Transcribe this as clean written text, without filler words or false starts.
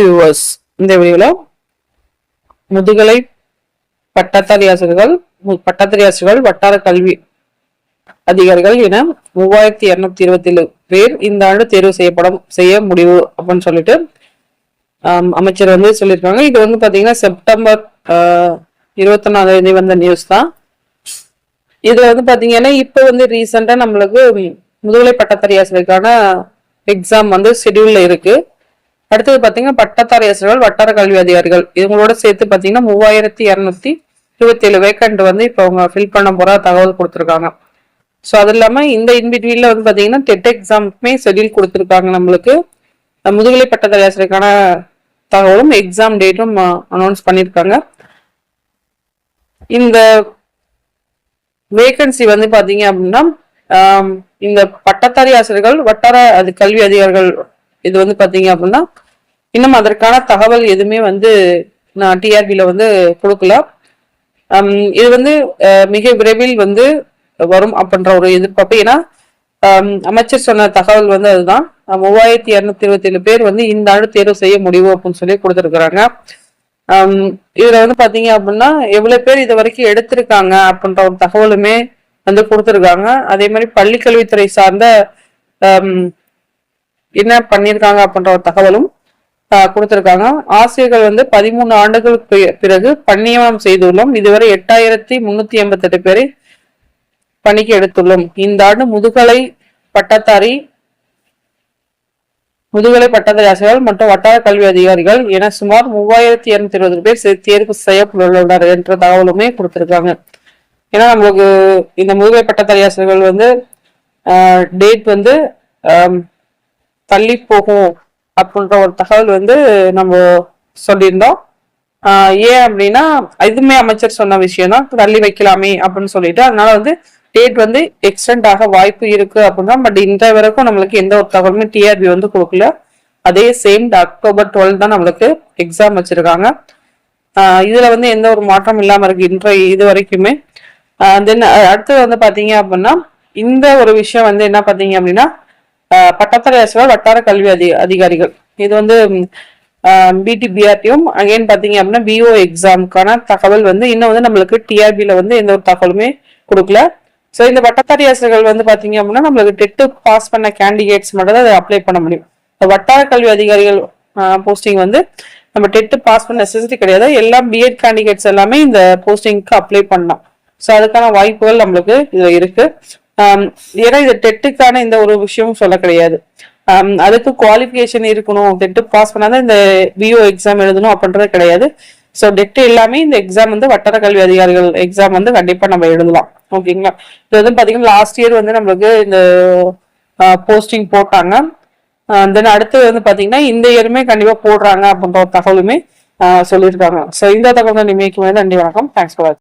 Hi viewers, இந்த வீடியோவில் முதுகலை பட்டதாரி ஆசிரியர்கள் வட்டார கல்வி அதிகாரிகள் என 3227 பேர் இந்த ஆண்டு தேர்வு செய்ய முடிவு அப்படின்னு சொல்லிட்டு அமைச்சர் வந்து சொல்லியிருக்காங்க. இது வந்து பாத்தீங்கன்னா செப்டம்பர் 21 வந்த நியூஸ் தான். இதுல வந்து பாத்தீங்கன்னா இப்ப வந்து ரீசெண்டா நம்மளுக்கு முதுகலை பட்டதாரி ஆசிரியருக்கான எக்ஸாம் வந்து ஷெட்யூல்ல இருக்கு. அடுத்தது பாத்தீங்கன்னா பட்டதாரி ஆசிரியர்கள் வட்டார கல்வி அதிகாரிகள் இவங்களோட சேர்த்து பாத்தீங்கன்னா 3227 வேக்கண்ட் வந்து இப்ப அவங்க ஃபில் பண்ண போற தகவல் கொடுத்திருக்காங்க. ஸோ அது இல்லாம இந்த இன்பிட்வீன்ல வந்து பாத்தீங்கன்னா டெட் எக்ஸாமுக்குமே ஷெட்யூல் கொடுத்திருக்காங்க. நம்மளுக்கு முதுகலை பட்டதாரி ஆசிரியருக்கான தகவலும் எக்ஸாம் டேட்டும் அனௌன்ஸ் பண்ணியிருக்காங்க. இந்த வேகன்சி வந்து பாத்தீங்க அப்படின்னா இந்த பட்டதாரி ஆசிரியர்கள் வட்டார கல்வி அதிகாரிகள் இது வந்து பாத்தீங்க அப்படின்னா இன்னும் அதற்கான தகவல் எதுவுமே வந்து நான் டிஆர்பியில வந்து கொடுக்கல. இது வந்து மிக விரைவில் வந்து வரும் அப்படின்ற ஒரு எதிர்பார்ப்பு. ஏன்னா அமைச்சர் சொன்ன தகவல் வந்து அதுதான் 3227 பேர் வந்து இந்த ஆண்டு தேர்வு செய்ய முடியும் அப்படின்னு சொல்லி கொடுத்துருக்குறாங்க. இதுல வந்து பாத்தீங்க அப்படின்னா எவ்வளவு பேர் இது வரைக்கும் எடுத்திருக்காங்க அப்படின்ற ஒரு தகவலுமே வந்து கொடுத்துருக்காங்க. அதே மாதிரி பள்ளிக்கல்வித்துறை சார்ந்த என்ன பண்ணியிருக்காங்க அப்படின்ற ஒரு தகவலும் கொடுத்திருக்காங்க. ஆசிரியர்கள் வந்து 13 ஆண்டுகளுக்கு பிறகு பணியமனம் செய்துள்ளோம். இதுவரை 8388 பேரை பணிக்கு எடுத்துள்ளோம். இந்த ஆண்டு முதுகலை பட்டதாரி ஆசிரியர்கள் மற்றும் வட்டார கல்வி அதிகாரிகள் என சுமார் 3220 பேர் தேர்வு செய்யப்பட்டுள்ளனர் என்ற தகவலுமே கொடுத்திருக்காங்க. ஏன்னா நம்மளுக்கு இந்த முதுகலை பட்டதாரி ஆசிரியர்கள் வந்து டேட் வந்து தள்ளி போகும் அப்படின்ற ஒரு தகவல் வந்து நம்ம சொல்லியிருந்தோம். ஏன் அப்படின்னா இதுவுமே அமைச்சர் சொன்ன விஷயம் தான், தள்ளி வைக்கலாமே அப்படின்னு சொல்லிட்டு. அதனால வந்து டேட் வந்து எக்ஸ்டெண்ட் ஆக வாய்ப்பு இருக்கு அப்படின்னா. பட் இன்றைய வரைக்கும் நம்மளுக்கு எந்த ஒரு தகவலுமே டிஆர்பி வந்து கொடுக்கல. அதே சேம் அக்டோபர் 12 தான் நம்மளுக்கு எக்ஸாம் வச்சிருக்காங்க. இதுல வந்து எந்த ஒரு மாற்றம் இல்லாம இருக்கு இன்றைய இது வரைக்குமே. தென் அடுத்தது வந்து பாத்தீங்க அப்படின்னா இந்த ஒரு விஷயம் வந்து என்ன பாத்தீங்க அப்படின்னா பட்டதாரி ஆசிரியர் வட்டார கல்வி அதிகாரிகள் இது வந்து பிடிபிஆர்டியும் அகைன் பாத்தீங்க அப்படின்னா பிஓ எக்ஸாமுக்கான தகவல் வந்து இன்னும் வந்து நம்மளுக்கு டிஆர்பியில வந்து எந்த ஒரு தகவலுமே கொடுக்கல. ஸோ இந்த பட்டதாரி ஆசிரியர்கள் வந்து பாத்தீங்க அப்படின்னா நம்மளுக்கு டெட்டு பாஸ் பண்ண கேண்டிடேட்ஸ் மட்டும் தான் அதை அப்ளை பண்ண முடியும். வட்டார கல்வி அதிகாரிகள் போஸ்டிங் வந்து நம்ம டெட்டு பாஸ் பண்ண நெசசிட்டி கிடையாது. எல்லா பிஎட் கேண்டிடேட்ஸ் எல்லாமே இந்த போஸ்டிங்க்கு அப்ளை பண்ணலாம். ஸோ அதுக்கான வாய்ப்புகள் நம்மளுக்கு இதுல இருக்கு. ஏன்னா இது டெட்டுக்கான இந்த ஒரு விஷயமும் சொல்ல கிடையாது. அதுக்கு குவாலிஃபிகேஷன் இருக்கணும், டெட்டு பாஸ் பண்ணாதான் இந்த பிஓ எக்ஸாம் எழுதணும் அப்படின்றது கிடையாது. ஸோ டெட்டு எல்லாமே இந்த எக்ஸாம் வந்து வட்டார கல்வி அதிகாரிகள் எக்ஸாம் வந்து கண்டிப்பா நம்ம எழுதலாம். ஓகேங்களா? இது வந்து பாத்தீங்கன்னா லாஸ்ட் இயர் வந்து நம்மளுக்கு இந்த போஸ்டிங் போட்டாங்க. தென் அடுத்து வந்து பாத்தீங்கன்னா இந்த இயருமே கண்டிப்பா போடுறாங்க அப்படின்ற ஒரு தகவலுமே சொல்லியிருக்காங்க. ஸோ இந்த தகவல் நிமிக்கு நன்றி, வணக்கம். தேங்க்ஸ் ஃபார் வாட்சிங்.